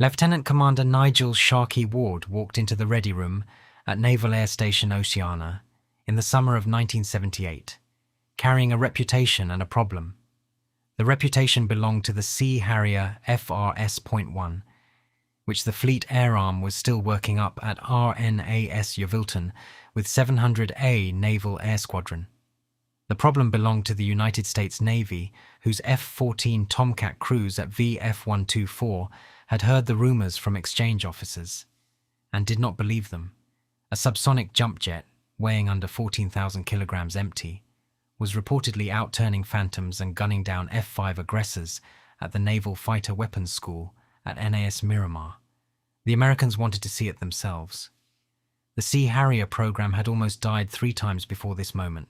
Lieutenant Commander Nigel Sharkey Ward walked into the ready room at Naval Air Station Oceana in the summer of 1978, carrying a reputation and a problem. The reputation belonged to the Sea Harrier FRS.1, which the Fleet Air Arm was still working up at RNAS Yeovilton with 700A Naval Air Squadron. The problem belonged to the United States Navy, whose F-14 Tomcat crews at VF-124 had heard the rumors from exchange officers and did not believe them. A subsonic jump jet, weighing under 14,000 kilograms empty, was reportedly outturning Phantoms and gunning down F-5 aggressors at the Naval Fighter Weapons School at NAS Miramar. The Americans wanted to see it themselves. The Sea Harrier program had almost died 3 times before this moment.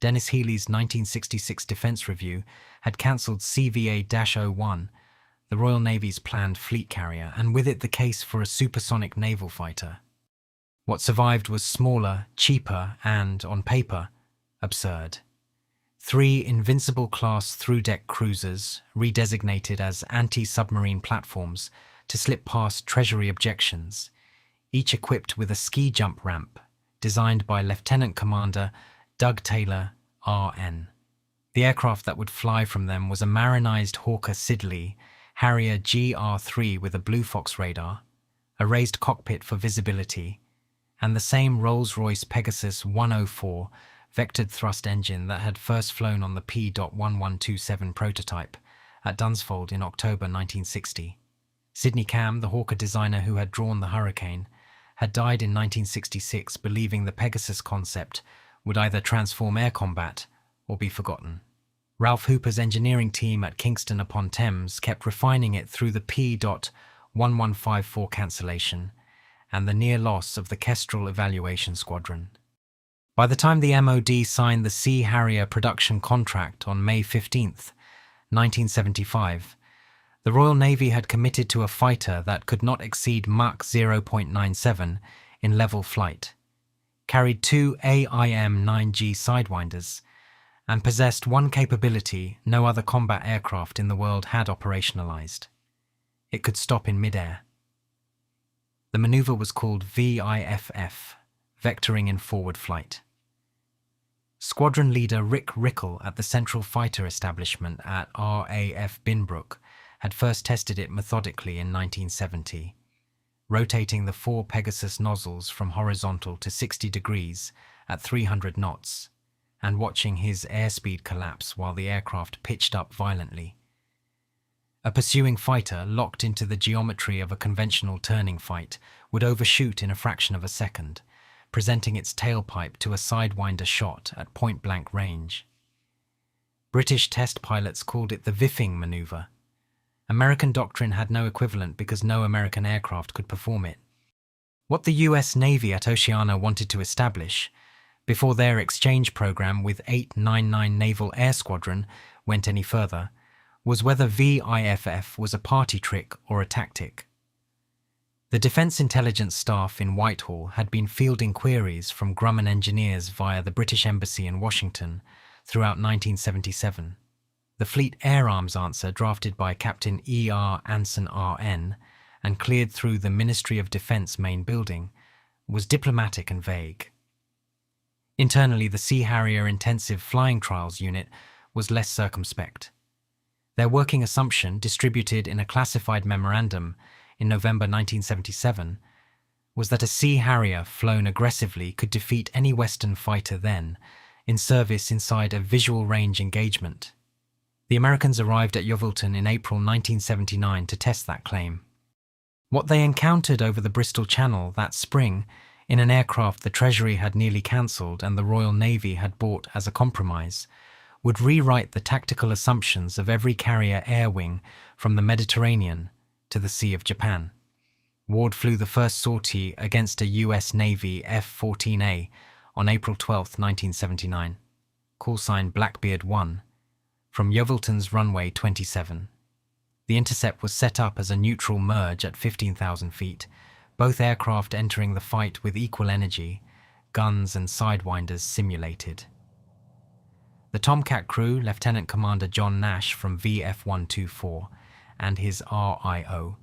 Dennis Healy's 1966 Defense Review had cancelled CVA-01, the Royal Navy's planned fleet carrier, and with it the case for a supersonic naval fighter. What survived was smaller, cheaper, and, on paper, absurd. 3 Invincible-class through-deck cruisers, redesignated as anti-submarine platforms to slip past Treasury objections, each equipped with a ski jump ramp designed by Lieutenant Commander Doug Taylor, RN. The aircraft that would fly from them was a marinized Hawker Siddeley Harrier GR3 with a Blue Fox radar, a raised cockpit for visibility, and the same Rolls-Royce Pegasus 104 vectored thrust engine that had first flown on the P.1127 prototype at Dunsfold in October 1960. Sidney Cam, the Hawker designer who had drawn the Hurricane, had died in 1966 believing the Pegasus concept would either transform air combat or be forgotten. Ralph Hooper's engineering team at Kingston upon Thames kept refining it through the P.1154 cancellation and the near loss of the Kestrel Evaluation Squadron. By the time the MOD signed the Sea Harrier production contract on May 15, 1975, the Royal Navy had committed to a fighter that could not exceed Mach 0.97 in level flight, carried 2 AIM-9G Sidewinders, and possessed one capability no other combat aircraft in the world had operationalized. It could stop in midair. The maneuver was called VIFF, Vectoring in Forward Flight. Squadron leader Rick Rickle at the Central Fighter Establishment at RAF Binbrook had first tested it methodically in 1970, rotating the 4 Pegasus nozzles from horizontal to 60 degrees at 300 knots, and watching his airspeed collapse while the aircraft pitched up violently. A pursuing fighter, locked into the geometry of a conventional turning fight, would overshoot in a fraction of a second, presenting its tailpipe to a sidewinder shot at point-blank range. British test pilots called it the Viffing maneuver. American doctrine had no equivalent because no American aircraft could perform it. What the US Navy at Oceana wanted to establish, before their exchange program with 899 Naval Air Squadron went any further, was whether VIFF was a party trick or a tactic. The Defence Intelligence Staff in Whitehall had been fielding queries from Grumman engineers via the British Embassy in Washington throughout 1977. The Fleet Air Arms answer, drafted by Captain E.R. Anson R.N. and cleared through the Ministry of Defence main building, was diplomatic and vague. Internally, the Sea Harrier Intensive Flying Trials Unit was less circumspect. Their working assumption, distributed in a classified memorandum in November 1977, was that a Sea Harrier flown aggressively could defeat any Western fighter then in service inside a visual range engagement. The Americans arrived at Yeovilton in April 1979 to test that claim. What they encountered over the Bristol Channel that spring, in an aircraft the Treasury had nearly cancelled and the Royal Navy had bought as a compromise, would rewrite the tactical assumptions of every carrier air wing from the Mediterranean to the Sea of Japan. Ward flew the first sortie against a US Navy F-14A on April 12, 1979, callsign Blackbeard 1, from Yeovilton's runway 27. The intercept was set up as a neutral merge at 15,000 feet, both aircraft entering the fight with equal energy, guns and sidewinders simulated. The Tomcat crew, Lieutenant Commander John Nash from VF-124 and his RIO,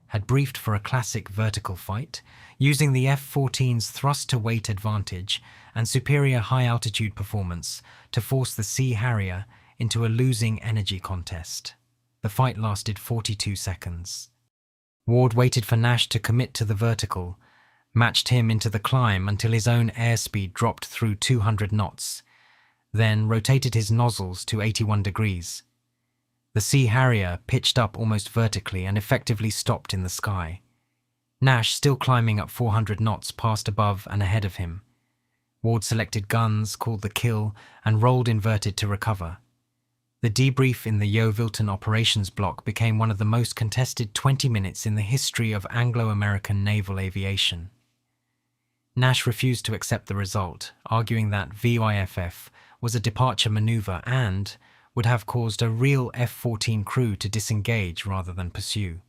had briefed for a classic vertical fight, using the F-14's thrust-to-weight advantage and superior high-altitude performance to force the Sea Harrier into a losing energy contest. The fight lasted 42 seconds. Ward waited for Nash to commit to the vertical, matched him into the climb until his own airspeed dropped through 200 knots, then rotated his nozzles to 81 degrees. The Sea Harrier pitched up almost vertically and effectively stopped in the sky. Nash, still climbing up 400 knots, passed above and ahead of him. Ward selected guns, called the kill, and rolled inverted to recover. The debrief in the Yeovilton operations block became one of the most contested 20 minutes in the history of Anglo-American naval aviation. Nash refused to accept the result, arguing that VIFF was a departure maneuver and would have caused a real F-14 crew to disengage rather than pursue.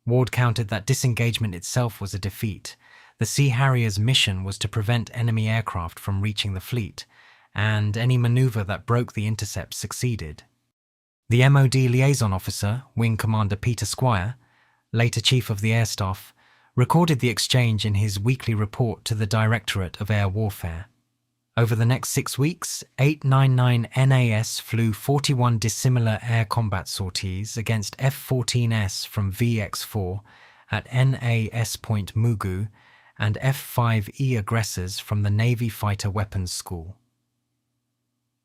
Ward countered that disengagement itself was a defeat. The Sea Harrier's mission was to prevent enemy aircraft from reaching the fleet, and any maneuver that broke the intercept succeeded. The MOD liaison officer, Wing Commander Peter Squire, later Chief of the Air Staff, recorded the exchange in his weekly report to the Directorate of Air Warfare. Over the next 6 weeks, 899 NAS flew 41 dissimilar air combat sorties against F-14S from VX-4 at NAS Point Mugu and F-5E aggressors from the Navy Fighter Weapons School.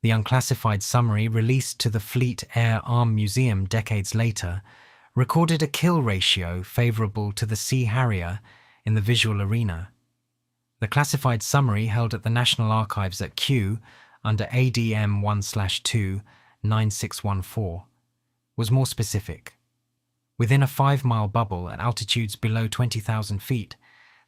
The unclassified summary, released to the Fleet Air Arm Museum decades later, recorded a kill ratio favourable to the Sea Harrier in the visual arena. The classified summary, held at the National Archives at Kew under ADM 1/2-9614, was more specific. Within a 5-mile bubble at altitudes below 20,000 feet,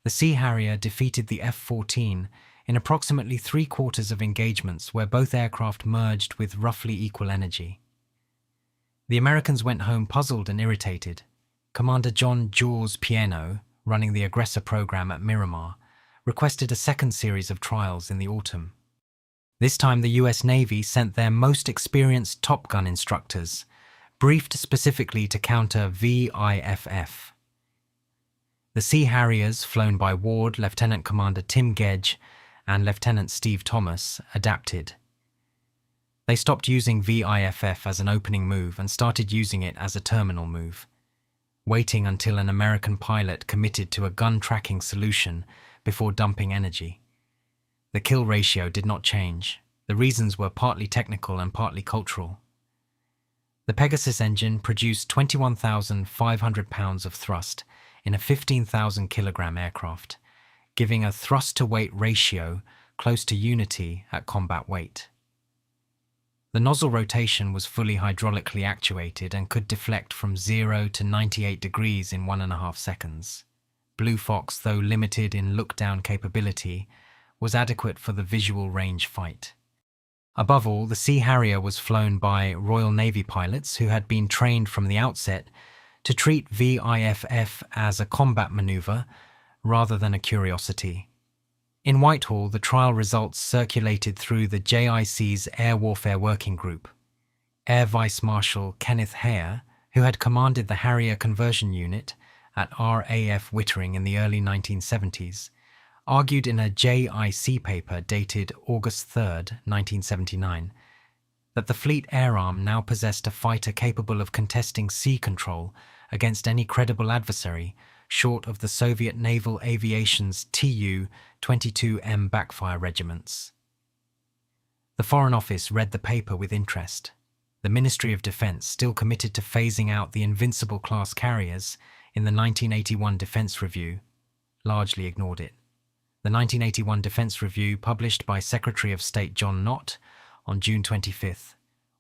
the Sea Harrier defeated the F-14 in approximately 3/4 of engagements where both aircraft merged with roughly equal energy. The Americans went home puzzled and irritated. Commander John Jaws Piano, running the aggressor program at Miramar, requested a second series of trials in the autumn. This time the US Navy sent their most experienced Top Gun instructors, briefed specifically to counter VIFF. The Sea Harriers, flown by Ward, Lieutenant Commander Tim Gedge, and Lieutenant Steve Thomas, adapted. They stopped using VIFF as an opening move and started using it as a terminal move, waiting until an American pilot committed to a gun tracking solution before dumping energy. The kill ratio did not change. The reasons were partly technical and partly cultural. The Pegasus engine produced 21,500 pounds of thrust in a 15,000-kilogram aircraft, giving a thrust-to-weight ratio close to unity at combat weight. The nozzle rotation was fully hydraulically actuated and could deflect from 0 to 98 degrees in 1.5 seconds. Blue Fox, though limited in look-down capability, was adequate for the visual range fight. Above all, the Sea Harrier was flown by Royal Navy pilots who had been trained from the outset to treat VIFF as a combat maneuver rather than a curiosity. In Whitehall, the trial results circulated through the JIC's Air Warfare Working Group. Air Vice Marshal Kenneth Hare, who had commanded the Harrier conversion unit at RAF Wittering in the early 1970s, argued in a JIC paper dated August 3, 1979, that the Fleet Air Arm now possessed a fighter capable of contesting sea control against any credible adversary short of the Soviet Naval Aviation's Tu-22M backfire regiments. The Foreign Office read the paper with interest. The Ministry of Defence, still committed to phasing out the Invincible-class carriers in the 1981 Defence Review, largely ignored it. The 1981 Defence Review, published by Secretary of State John Nott on June 25th,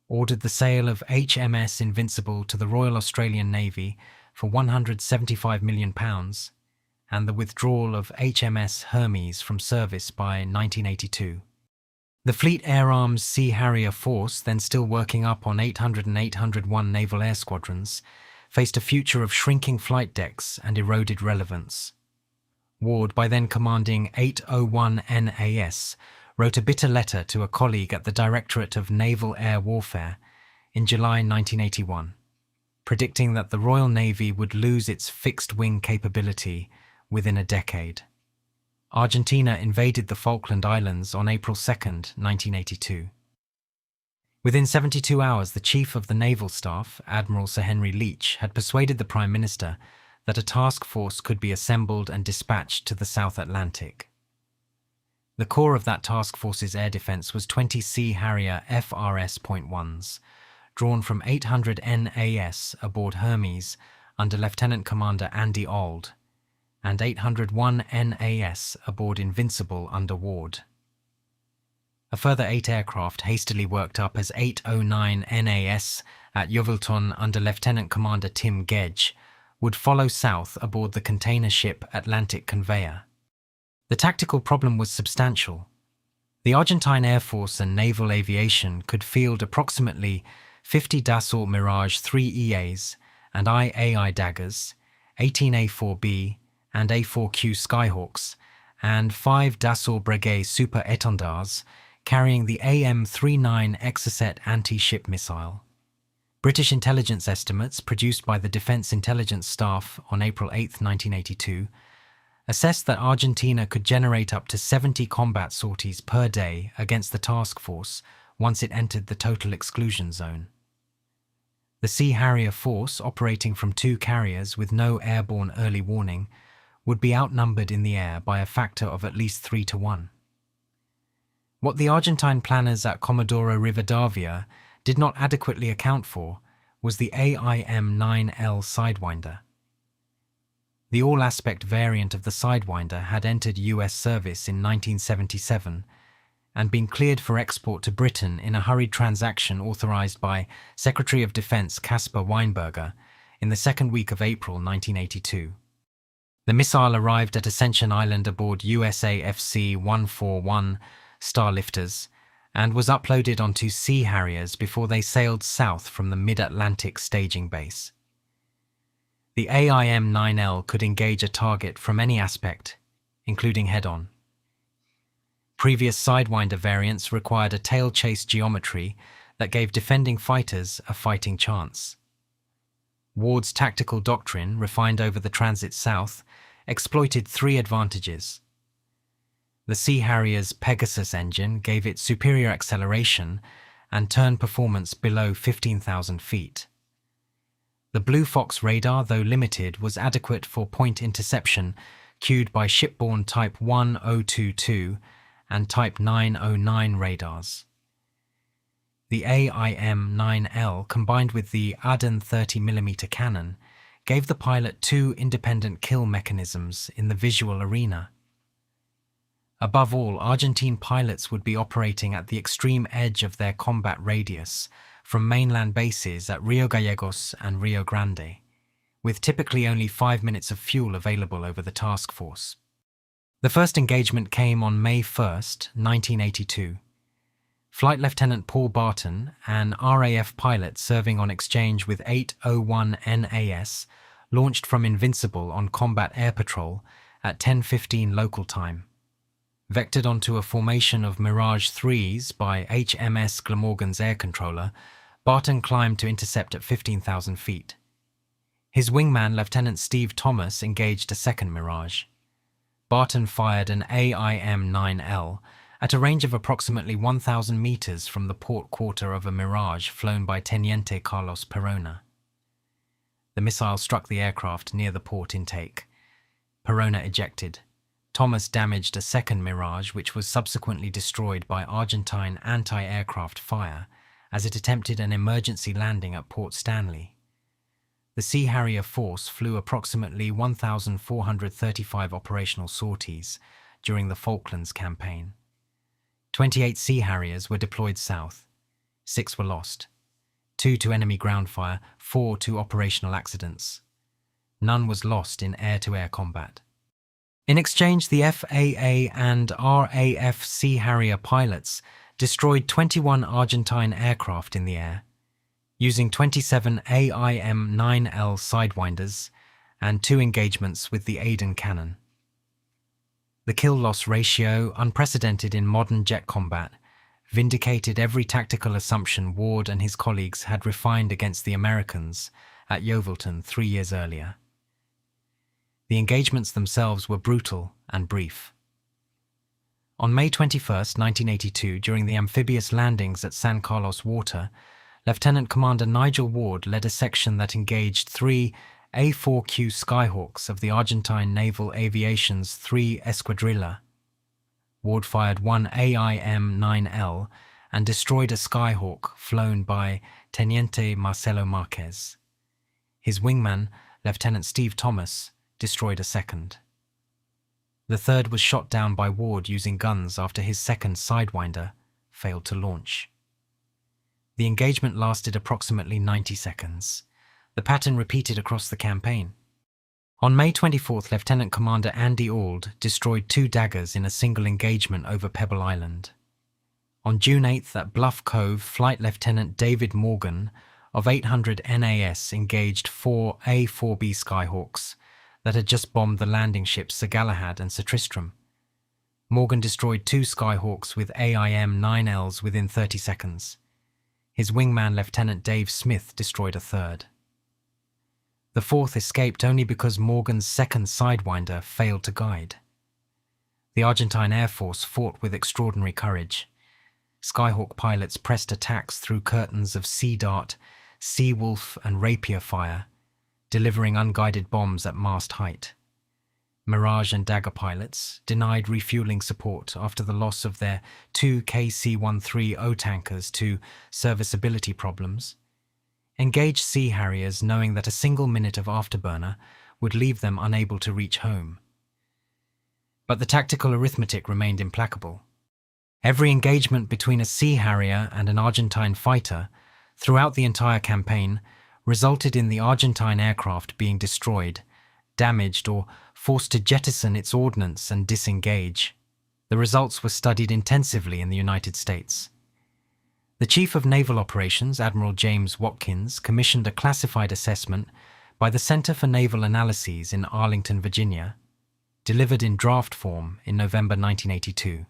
ordered the sale of HMS Invincible to the Royal Australian Navy for £175 million and the withdrawal of HMS Hermes from service by 1982. The Fleet Air Arm's Sea Harrier force, then still working up on 800 and 801 naval air squadrons, faced a future of shrinking flight decks and eroded relevance. Ward, by then commanding 801 NAS, wrote a bitter letter to a colleague at the Directorate of Naval Air Warfare in July 1981, predicting that the Royal Navy would lose its fixed-wing capability within a decade. Argentina invaded the Falkland Islands on April 2, 1982. Within 72 hours, the Chief of the Naval Staff, Admiral Sir Henry Leach, had persuaded the Prime Minister that a task force could be assembled and dispatched to the South Atlantic. The core of that task force's air defence was 20 Sea Harrier FRS.1s, drawn from 800 NAS aboard Hermes under Lieutenant Commander Andy Auld, and 801 NAS aboard Invincible under Ward. A further 8 aircraft, hastily worked up as 809 NAS at Yeovilton under Lieutenant Commander Tim Gedge, would follow south aboard the container ship Atlantic Conveyor. The tactical problem was substantial. The Argentine Air Force and Naval Aviation could field approximately 50 Dassault Mirage 3 EAs and IAI Daggers, 18 A4B and A4Q Skyhawks, and 5 Dassault Breguet Super Étendards carrying the AM-39 Exocet anti-ship missile. British intelligence estimates produced by the Defence Intelligence Staff on April 8, 1982, assessed that Argentina could generate up to 70 combat sorties per day against the task force once it entered the total exclusion zone. The Sea Harrier force, operating from 2 carriers with no airborne early warning, would be outnumbered in the air by a factor of at least 3 to 1. What the Argentine planners at Comodoro Rivadavia did not adequately account for was the AIM-9L Sidewinder. The all-aspect variant of the Sidewinder had entered US service in 1977 and been cleared for export to Britain in a hurried transaction authorized by Secretary of Defense Caspar Weinberger in the second week of April 1982. The missile arrived at Ascension Island aboard USAFC 141 Starlifters and was uploaded onto Sea Harriers before they sailed south from the mid-Atlantic staging base. The AIM-9L could engage a target from any aspect, including head-on. Previous Sidewinder variants required a tail-chase geometry that gave defending fighters a fighting chance. Ward's tactical doctrine, refined over the transit south, exploited 3 advantages. The Sea Harrier's Pegasus engine gave it superior acceleration and turn performance below 15,000 feet. The Blue Fox radar, though limited, was adequate for point interception cued by shipborne Type 1022 and Type 909 radars. The AIM-9L, combined with the Aden 30mm cannon, gave the pilot 2 independent kill mechanisms in the visual arena. Above all, Argentine pilots would be operating at the extreme edge of their combat radius from mainland bases at Rio Gallegos and Rio Grande, with typically only 5 minutes of fuel available over the task force. The first engagement came on May 1, 1982. Flight Lieutenant Paul Barton, an RAF pilot serving on exchange with 801 NAS, launched from Invincible on combat air patrol at 10:15 local time. Vectored onto a formation of Mirage 3s by HMS Glamorgan's air controller, Barton climbed to intercept at 15,000 feet. His wingman, Lieutenant Steve Thomas, engaged a second Mirage. Barton fired an AIM-9L at a range of approximately 1,000 meters from the port quarter of a Mirage flown by Teniente Carlos Perona. The missile struck the aircraft near the port intake. Perona ejected. Thomas damaged a second Mirage, which was subsequently destroyed by Argentine anti-aircraft fire as it attempted an emergency landing at Port Stanley. The Sea Harrier force flew approximately 1,435 operational sorties during the Falklands Campaign. 28 Sea Harriers were deployed south. 6 were lost. 2 to enemy ground fire, 4 to operational accidents. None was lost in air-to-air combat. In exchange, the FAA and RAF Sea Harrier pilots destroyed 21 Argentine aircraft in the air, using 27 AIM-9L Sidewinders and 2 engagements with the Aden cannon. The kill-loss ratio, unprecedented in modern jet combat, vindicated every tactical assumption Ward and his colleagues had refined against the Americans at Yeovilton 3 years earlier. The engagements themselves were brutal and brief. On May 21, 1982, during the amphibious landings at San Carlos Water, Lieutenant Commander Nigel Ward led a section that engaged 3 A4Q Skyhawks of the Argentine Naval Aviation's 3 Escuadrilla. Ward fired 1 AIM-9L and destroyed a Skyhawk flown by Teniente Marcelo Marquez. His wingman, Lieutenant Steve Thomas, destroyed a second. The third was shot down by Ward using guns after his second Sidewinder failed to launch. The engagement lasted approximately 90 seconds. The pattern repeated across the campaign. On May 24th, Lieutenant Commander Andy Auld destroyed 2 daggers in a single engagement over Pebble Island. On June 8th at Bluff Cove, Flight Lieutenant David Morgan of 800 NAS engaged 4 A4B Skyhawks that had just bombed the landing ships Sir Galahad and Sir Tristram. Morgan destroyed 2 Skyhawks with AIM-9Ls within 30 seconds. His wingman, Lieutenant Dave Smith, destroyed a third. The fourth escaped only because Morgan's second Sidewinder failed to guide. The Argentine Air Force fought with extraordinary courage. Skyhawk pilots pressed attacks through curtains of Sea Dart, Sea Wolf and Rapier fire, delivering unguided bombs at mast height. Mirage and Dagger pilots denied refueling support after the loss of their 2 KC-13O tankers to serviceability problems. Engaged Sea Harriers knowing that a single minute of afterburner would leave them unable to reach home. But the tactical arithmetic remained implacable. Every engagement between a Sea Harrier and an Argentine fighter throughout the entire campaign resulted in the Argentine aircraft being destroyed, damaged, or forced to jettison its ordnance and disengage. The results were studied intensively in the United States. The Chief of Naval Operations, Admiral James Watkins, commissioned a classified assessment by the Center for Naval Analyses in Arlington, Virginia, delivered in draft form in November 1982.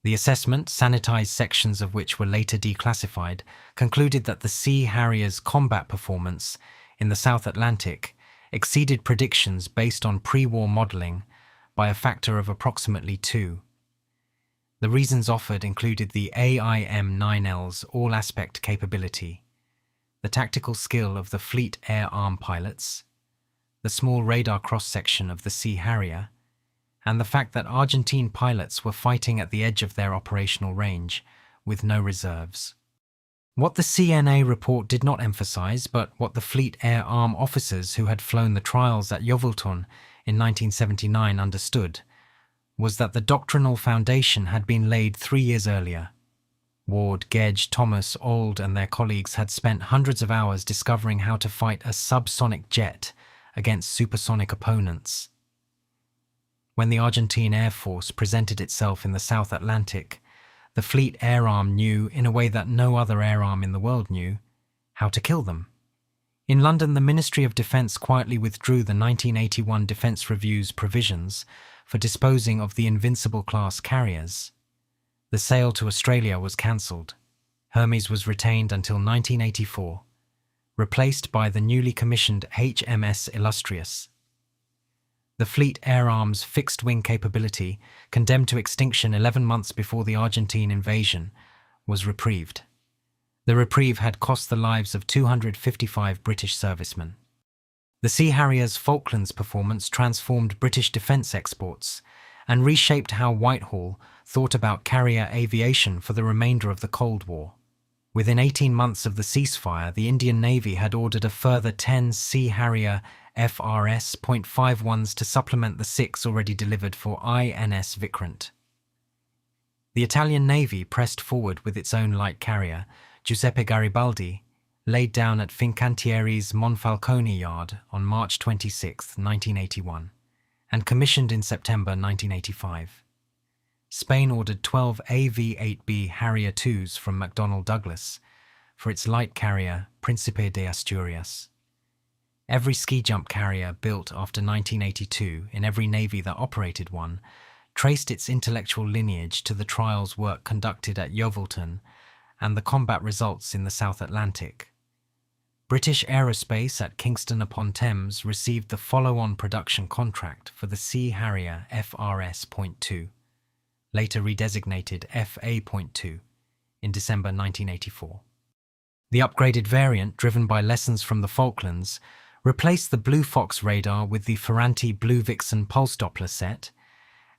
The assessment, sanitized sections of which were later declassified, concluded that the Sea Harrier's combat performance in the South Atlantic exceeded predictions based on pre-war modeling by a factor of approximately 2. The reasons offered included the AIM-9L's all-aspect capability, the tactical skill of the Fleet Air Arm pilots, the small radar cross-section of the Sea Harrier, and the fact that Argentine pilots were fighting at the edge of their operational range, with no reserves. What the CNA report did not emphasize, but what the Fleet Air Arm officers who had flown the trials at Yeovilton in 1979 understood, was that the doctrinal foundation had been laid 3 years earlier. Ward, Gedge, Thomas, Auld and their colleagues had spent hundreds of hours discovering how to fight a subsonic jet against supersonic opponents. When the Argentine Air Force presented itself in the South Atlantic, the Fleet Air Arm knew, in a way that no other air arm in the world knew, how to kill them. In London, the Ministry of Defence quietly withdrew the 1981 Defence Review's provisions for disposing of the Invincible-class carriers. The sale to Australia was cancelled. Hermes was retained until 1984, replaced by the newly commissioned HMS Illustrious. The Fleet Air Arm's fixed-wing capability, condemned to extinction 11 months before the Argentine invasion, was reprieved. The reprieve had cost the lives of 255 British servicemen. The Sea Harrier's Falklands performance transformed British defence exports and reshaped how Whitehall thought about carrier aviation for the remainder of the Cold War. Within 18 months of the ceasefire, the Indian Navy had ordered a further 10 Sea Harrier FRS.51s to supplement the 6 already delivered for INS Vikrant. The Italian Navy pressed forward with its own light carrier, Giuseppe Garibaldi, laid down at Fincantieri's Monfalcone yard on March 26, 1981, and commissioned in September 1985. Spain ordered 12 AV-8B Harrier IIs from McDonnell Douglas for its light carrier Príncipe de Asturias. Every ski-jump carrier built after 1982 in every navy that operated one traced its intellectual lineage to the trials work conducted at Yeovilton and the combat results in the South Atlantic. British Aerospace at Kingston upon Thames received the follow-on production contract for the Sea Harrier FRS.2, later redesignated FA.2, in December 1984. The upgraded variant, driven by lessons from the Falklands, replaced the Blue Fox radar with the Ferranti Blue Vixen pulse Doppler set,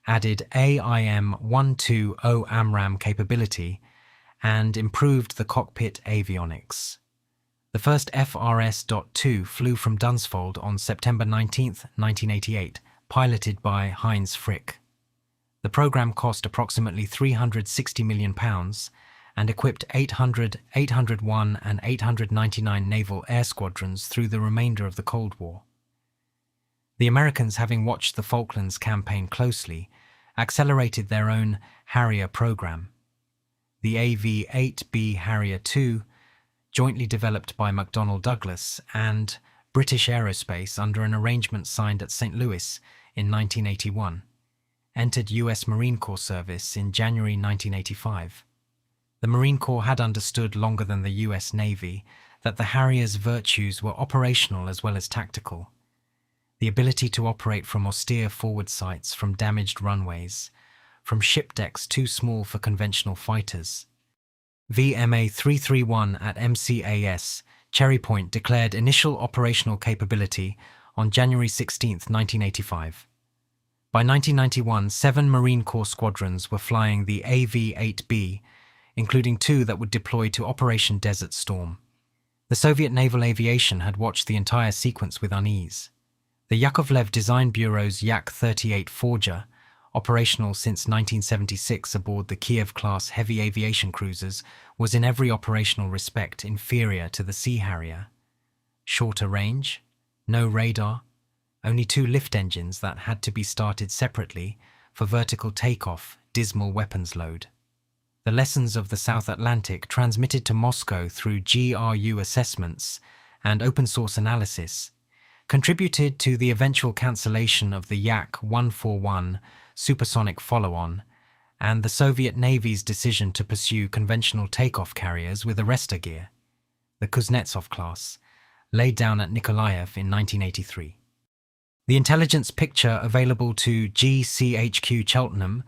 added AIM-120 AMRAAM capability, and improved the cockpit avionics. The first FRS.2 flew from Dunsfold on September 19, 1988, piloted by Heinz Frick. The program cost approximately £360 million and equipped 800, 801 and 899 naval air squadrons through the remainder of the Cold War. The Americans, having watched the Falklands Campaign closely, accelerated their own Harrier program. The AV-8B Harrier II, jointly developed by McDonnell Douglas and British Aerospace under an arrangement signed at St. Louis in 1981, entered US Marine Corps service in January 1985. The Marine Corps had understood longer than the US Navy that the Harrier's virtues were operational as well as tactical. The ability to operate from austere forward sights, from damaged runways, from ship decks too small for conventional fighters. VMA 331 at MCAS, Cherry Point declared initial operational capability on January 16, 1985. By 1991, 7 Marine Corps squadrons were flying the AV-8B, including 2 that would deploy to Operation Desert Storm. The Soviet naval aviation had watched the entire sequence with unease. The Yakovlev Design Bureau's Yak-38 Forger, operational since 1976 aboard the Kiev-class heavy aviation cruisers, was in every operational respect inferior to the Sea Harrier. Shorter range, no radar, only 2 lift engines that had to be started separately for vertical takeoff, dismal weapons load. The lessons of the South Atlantic, transmitted to Moscow through GRU assessments and open-source analysis, contributed to the eventual cancellation of the Yak-141 supersonic follow-on and the Soviet Navy's decision to pursue conventional takeoff carriers with arrestor gear, the Kuznetsov class, laid down at Nikolaev in 1983. The intelligence picture available to GCHQ Cheltenham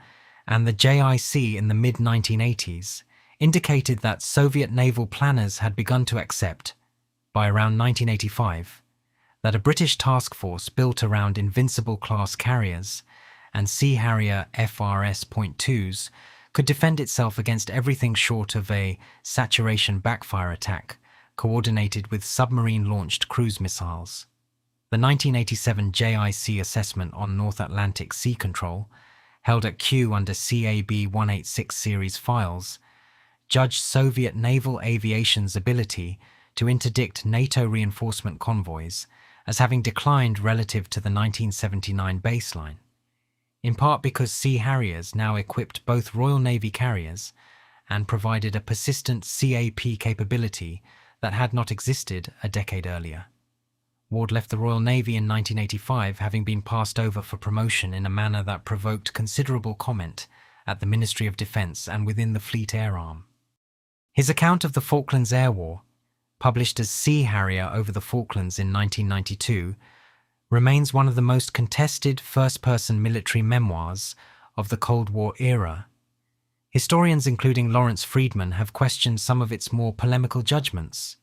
and the JIC in the mid-1980s indicated that Soviet naval planners had begun to accept, by around 1985, that a British task force built around Invincible-class carriers and Sea Harrier FRS.2s could defend itself against everything short of a saturation backfire attack coordinated with submarine-launched cruise missiles. The 1987 JIC assessment on North Atlantic Sea Control, held at Kew under CAB 186 series files, judged Soviet naval aviation's ability to interdict NATO reinforcement convoys as having declined relative to the 1979 baseline, in part because Sea Harriers now equipped both Royal Navy carriers and provided a persistent CAP capability that had not existed a decade earlier. Ward left the Royal Navy in 1985, having been passed over for promotion in a manner that provoked considerable comment at the Ministry of Defence and within the Fleet Air Arm. His account of the Falklands Air War, published as Sea Harrier over the Falklands in 1992, remains one of the most contested first-person military memoirs of the Cold War era. Historians, including Lawrence Freedman, have questioned some of its more polemical judgments.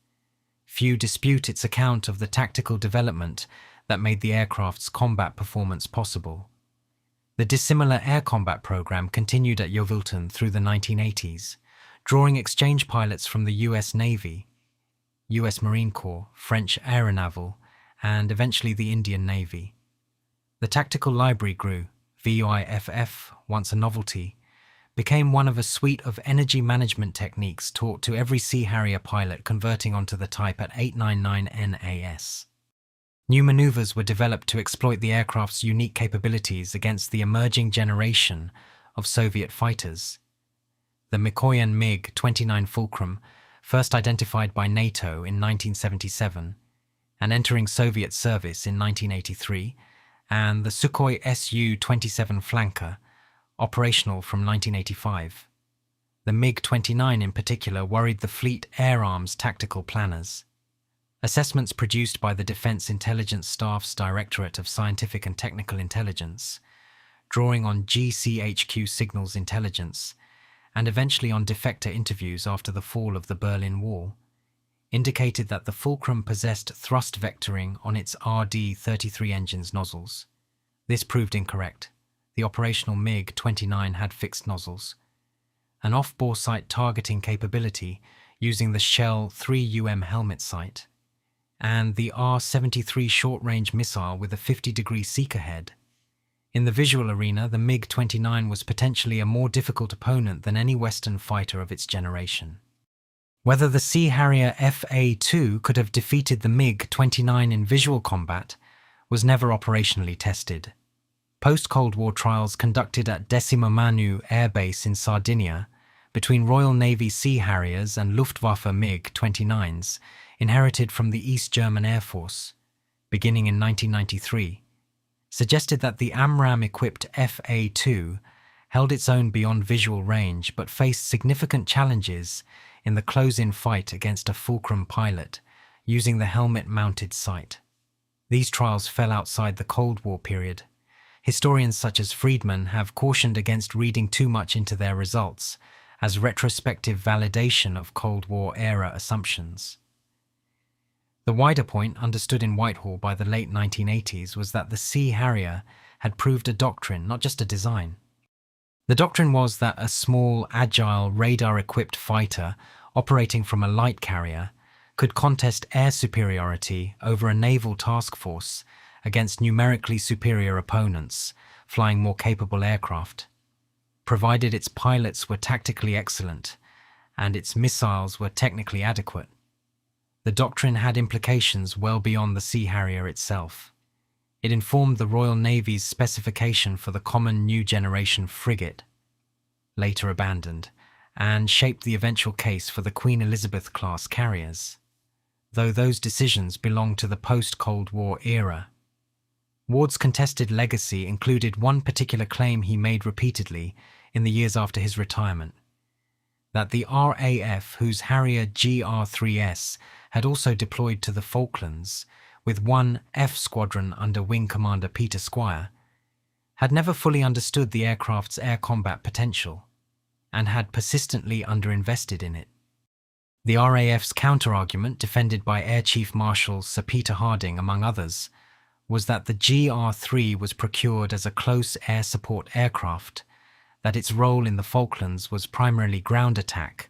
Few dispute its account of the tactical development that made the aircraft's combat performance possible. The dissimilar air combat program continued at Yeovilton through the 1980s, drawing exchange pilots from the US Navy, US Marine Corps, French Aeronaval, and eventually the Indian Navy. The tactical library grew. VIFF, once a novelty, became one of a suite of energy management techniques taught to every Sea Harrier pilot converting onto the type at 899 NAS. New maneuvers were developed to exploit the aircraft's unique capabilities against the emerging generation of Soviet fighters. The Mikoyan MiG-29 Fulcrum, first identified by NATO in 1977 and entering Soviet service in 1983, and the Sukhoi Su-27 Flanker, operational from 1985. The MiG-29 in particular worried the Fleet Air Arm's tactical planners. A Assessments produced by the Defense Intelligence Staff's Directorate of Scientific and Technical Intelligence, drawing on GCHQ signals intelligence, and eventually on defector interviews after the fall of the Berlin Wall, indicated that the Fulcrum possessed thrust vectoring on its RD-33 engine's nozzles. This proved incorrect. The operational MiG-29 had fixed nozzles. An off-bore sight targeting capability using the Shell 3UM helmet sight, and the R-73 short-range missile with a 50-degree seeker head. In the visual arena, the MiG-29 was potentially a more difficult opponent than any Western fighter of its generation. Whether the Sea Harrier FA-2 could have defeated the MiG-29 in visual combat was never operationally tested. Post-Cold War trials conducted at Decima Manu Air Base in Sardinia between Royal Navy Sea Harriers and Luftwaffe MiG-29s inherited from the East German Air Force, beginning in 1993, suggested that the AMRAAM-equipped FA-2 held its own beyond visual range but faced significant challenges in the close-in fight against a Fulcrum pilot using the helmet-mounted sight. These trials fell outside the Cold War period. Historians such as Freedman have cautioned against reading too much into their results as retrospective validation of Cold War-era assumptions. The wider point understood in Whitehall by the late 1980s was that the Sea Harrier had proved a doctrine, not just a design. The doctrine was that a small, agile, radar-equipped fighter operating from a light carrier could contest air superiority over a naval task force against numerically superior opponents flying more capable aircraft, provided its pilots were tactically excellent and its missiles were technically adequate. The doctrine had implications well beyond the Sea Harrier itself. It informed the Royal Navy's specification for the common new generation frigate, later abandoned, and shaped the eventual case for the Queen Elizabeth-class carriers, though those decisions belong to the post-Cold War era. Ward's contested legacy included one particular claim he made repeatedly in the years after his retirement, that the RAF, whose Harrier GR3S had also deployed to the Falklands, with one F Squadron under Wing Commander Peter Squire, had never fully understood the aircraft's air combat potential and had persistently underinvested in it. The RAF's counter-argument, defended by Air Chief Marshal Sir Peter Harding among others, was that the GR3 was procured as a close air support aircraft, that its role in the Falklands was primarily ground attack,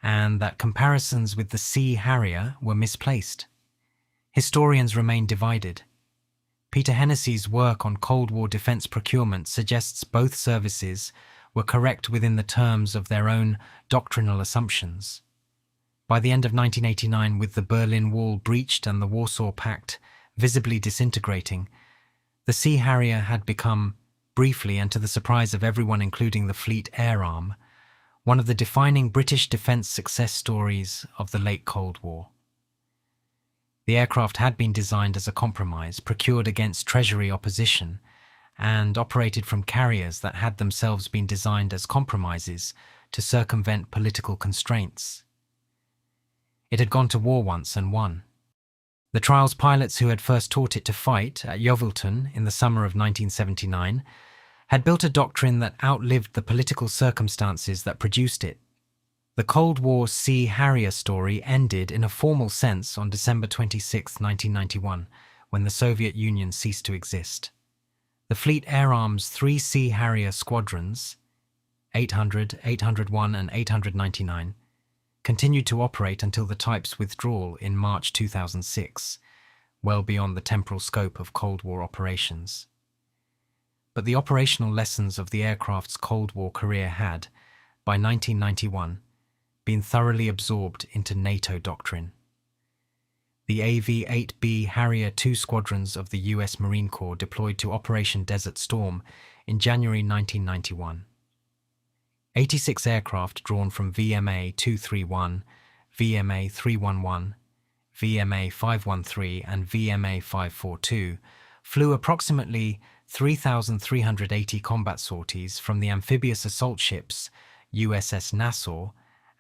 and that comparisons with the Sea Harrier were misplaced. Historians remain divided. Peter Hennessy's work on Cold War defence procurement suggests both services were correct within the terms of their own doctrinal assumptions. By the end of 1989, with the Berlin Wall breached and the Warsaw Pact visibly disintegrating, the Sea Harrier had become, briefly and to the surprise of everyone including the Fleet Air Arm, one of the defining British defence success stories of the late Cold War. The aircraft had been designed as a compromise, procured against Treasury opposition, and operated from carriers that had themselves been designed as compromises to circumvent political constraints. It had gone to war once and won. The trials pilots who had first taught it to fight at Yeovilton in the summer of 1979 had built a doctrine that outlived the political circumstances that produced it. The Cold War Sea Harrier story ended in a formal sense on December 26, 1991, when the Soviet Union ceased to exist. The Fleet Air Arm's 3 Sea Harrier squadrons, 800, 801 and 899, continued to operate until the type's withdrawal in March 2006, well beyond the temporal scope of Cold War operations. But the operational lessons of the aircraft's Cold War career had, by 1991, been thoroughly absorbed into NATO doctrine. The AV-8B Harrier II squadrons of the US Marine Corps deployed to Operation Desert Storm in January 1991. 86 aircraft drawn from VMA 231, VMA 311, VMA 513 and VMA 542 flew approximately 3,380 combat sorties from the amphibious assault ships USS Nassau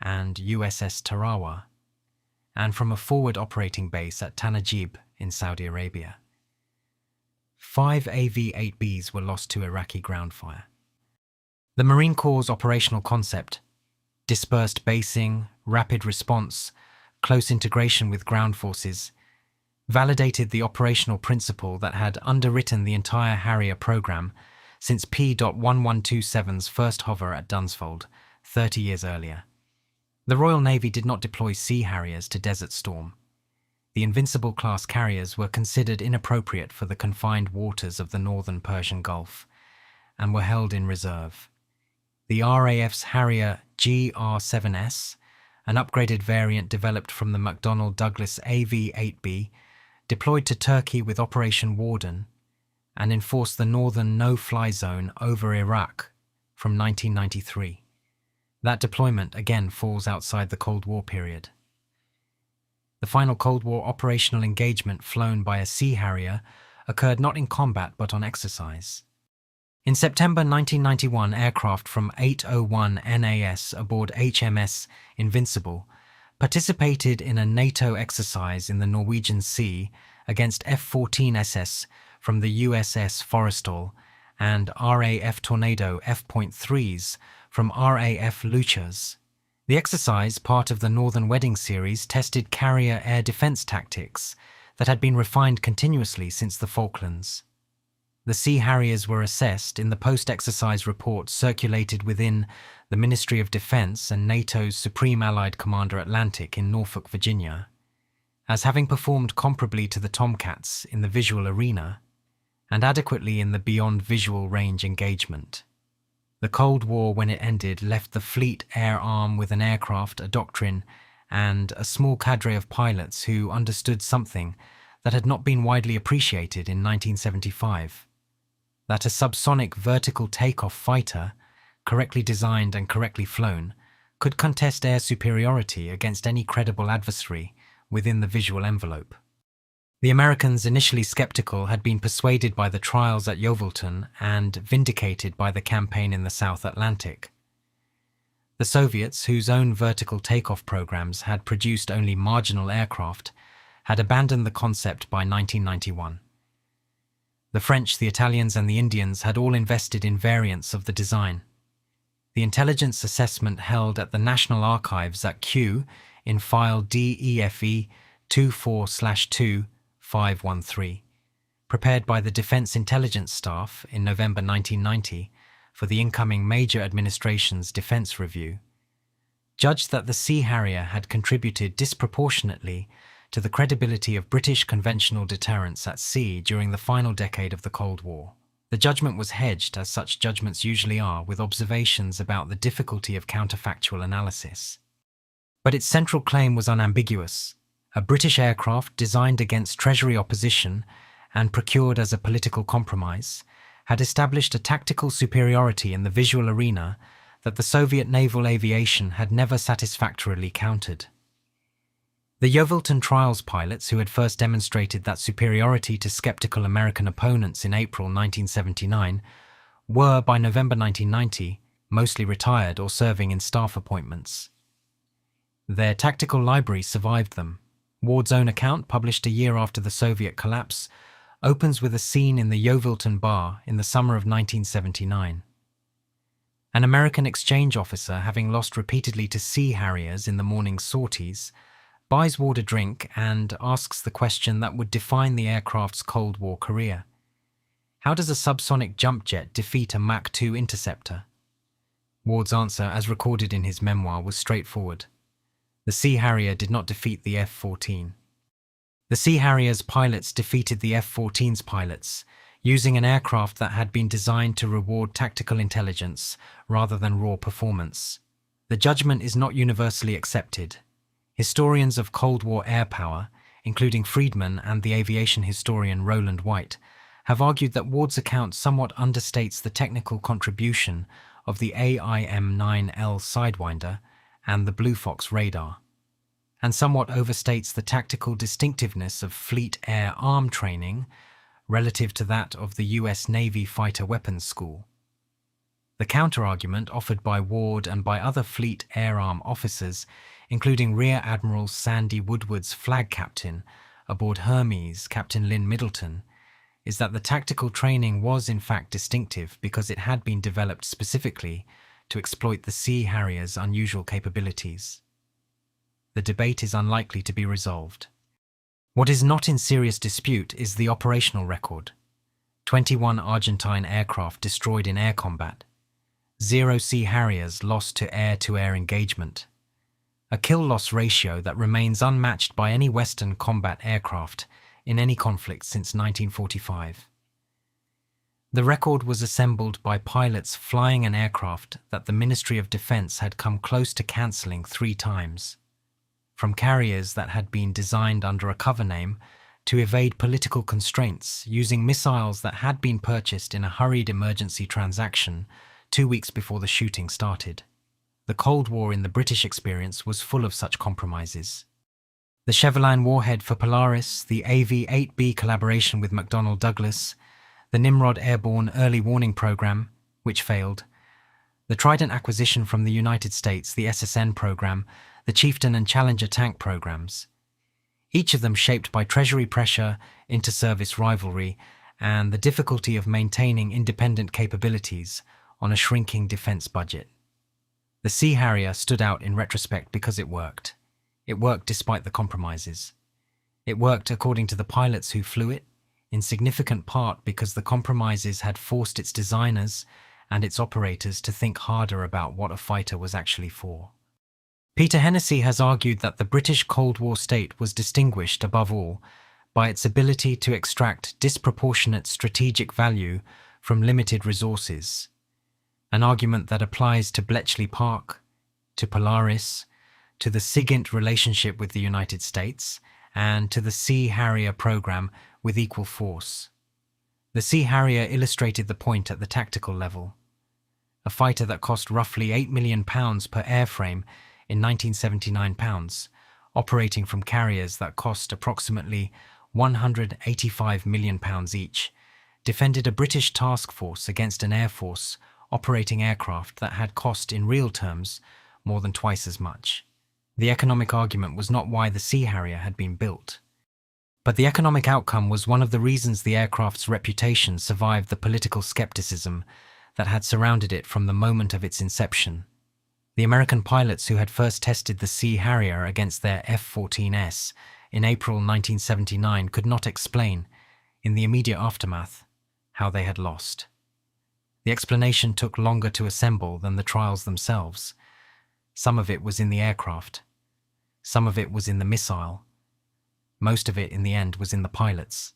and USS Tarawa. and from a forward operating base at Tanajib in Saudi Arabia. 5 AV-8Bs were lost to Iraqi ground fire. The Marine Corps' operational concept, dispersed basing, rapid response, close integration with ground forces, validated the operational principle that had underwritten the entire Harrier program since P.1127's first hover at Dunsfold 30 years earlier. The Royal Navy did not deploy Sea Harriers to Desert Storm. The Invincible-class carriers were considered inappropriate for the confined waters of the northern Persian Gulf and were held in reserve. The RAF's Harrier GR7S, an upgraded variant developed from the McDonnell Douglas AV-8B, deployed to Turkey with Operation Warden and enforced the northern no-fly zone over Iraq from 1993. That deployment again falls outside the Cold War period. The final Cold War operational engagement flown by a Sea Harrier occurred not in combat but on exercise. In September 1991, aircraft from 801 NAS aboard HMS Invincible participated in a NATO exercise in the Norwegian Sea against F-14 SS from the USS Forrestal and RAF Tornado F.3s from RAF Luchas. The exercise, part of the Northern Wedding series, tested carrier air defense tactics that had been refined continuously since the Falklands. The Sea Harriers were assessed in the post-exercise report circulated within the Ministry of Defense and NATO's Supreme Allied Commander Atlantic in Norfolk, Virginia, as having performed comparably to the Tomcats in the visual arena and adequately in the beyond visual range engagement. The Cold War, when it ended, left the fleet air arm with an aircraft, a doctrine, and a small cadre of pilots who understood something that had not been widely appreciated in 1975. That a subsonic vertical takeoff fighter, correctly designed and correctly flown, could contest air superiority against any credible adversary within the visual envelope. The Americans, initially skeptical, had been persuaded by the trials at Yeovilton and vindicated by the campaign in the South Atlantic. The Soviets, whose own vertical takeoff programs had produced only marginal aircraft, had abandoned the concept by 1991. The French, the Italians, and the Indians had all invested in variants of the design. The intelligence assessment held at the National Archives at Kew in file DEFE 24/2-513, prepared by the Defense Intelligence Staff in November 1990 for the incoming Major Administration's Defense Review, judged that the Sea Harrier had contributed disproportionately to the credibility of British conventional deterrence at sea during the final decade of the Cold War. The judgment was hedged, as such judgments usually are, with observations about the difficulty of counterfactual analysis. But its central claim was unambiguous. A British aircraft designed against Treasury opposition and procured as a political compromise had established a tactical superiority in the visual arena that the Soviet naval aviation had never satisfactorily countered. The Yeovilton trials pilots, who had first demonstrated that superiority to skeptical American opponents in April 1979, were, by November 1990, mostly retired or serving in staff appointments. Their tactical library survived them. Ward's own account, published a year after the Soviet collapse, opens with a scene in the Yeovilton bar in the summer of 1979. An American exchange officer, having lost repeatedly to Sea Harriers in the morning sorties, buys Ward a drink and asks the question that would define the aircraft's Cold War career. How does a subsonic jump jet defeat a Mach 2 interceptor? Ward's answer, as recorded in his memoir, was straightforward. The Sea Harrier did not defeat the F-14. The Sea Harrier's pilots defeated the F-14's pilots, using an aircraft that had been designed to reward tactical intelligence rather than raw performance. The judgment is not universally accepted. Historians of Cold War air power, including Freedman and the aviation historian Rowland White, have argued that Ward's account somewhat understates the technical contribution of the AIM-9L Sidewinder and the Blue Fox radar, and somewhat overstates the tactical distinctiveness of Fleet Air Arm training relative to that of the US Navy Fighter Weapons School. The counter-argument offered by Ward and by other Fleet Air Arm officers including Rear Admiral Sandy Woodward's flag captain aboard Hermes, Captain Lynn Middleton, is that the tactical training was in fact distinctive because it had been developed specifically to exploit the Sea Harrier's unusual capabilities. The debate is unlikely to be resolved. What is not in serious dispute is the operational record. 21 Argentine aircraft destroyed in air combat. 0 Sea Harriers lost to air-to-air engagement. A kill-loss ratio that remains unmatched by any Western combat aircraft in any conflict since 1945. The record was assembled by pilots flying an aircraft that the Ministry of Defense had come close to cancelling 3 times. From carriers that had been designed under a cover name to evade political constraints using missiles that had been purchased in a hurried emergency transaction 2 weeks before the shooting started. The Cold War in the British experience was full of such compromises. The Cheveline warhead for Polaris, the AV-8B collaboration with McDonnell Douglas, the Nimrod Airborne Early Warning Program, which failed, the Trident acquisition from the United States, the SSN program, the Chieftain and Challenger tank programs, each of them shaped by Treasury pressure, inter-service rivalry, and the difficulty of maintaining independent capabilities on a shrinking defense budget. The Sea Harrier stood out in retrospect because it worked. It worked despite the compromises. It worked according to the pilots who flew it, in significant part because the compromises had forced its designers and its operators to think harder about what a fighter was actually for. Peter Hennessy has argued that the British Cold War state was distinguished, above all, by its ability to extract disproportionate strategic value from limited resources, an argument that applies to Bletchley Park, to Polaris, to the SIGINT relationship with the United States, and to the Sea Harrier program with equal force. The Sea Harrier illustrated the point at the tactical level. A fighter that cost roughly £8 million per airframe in 1979 pounds, operating from carriers that cost approximately £185 million each, defended a British task force against an air force operating aircraft that had cost in real terms more than twice as much. The economic argument was not why the Sea Harrier had been built, but the economic outcome was one of the reasons the aircraft's reputation survived the political skepticism that had surrounded it from the moment of its inception. The American pilots who had first tested the Sea Harrier against their F-14S in April 1979 could not explain, in the immediate aftermath, how they had lost. The explanation took longer to assemble than the trials themselves. Some of it was in the aircraft. Some of it was in the missile. Most of it, in the end, was in the pilots.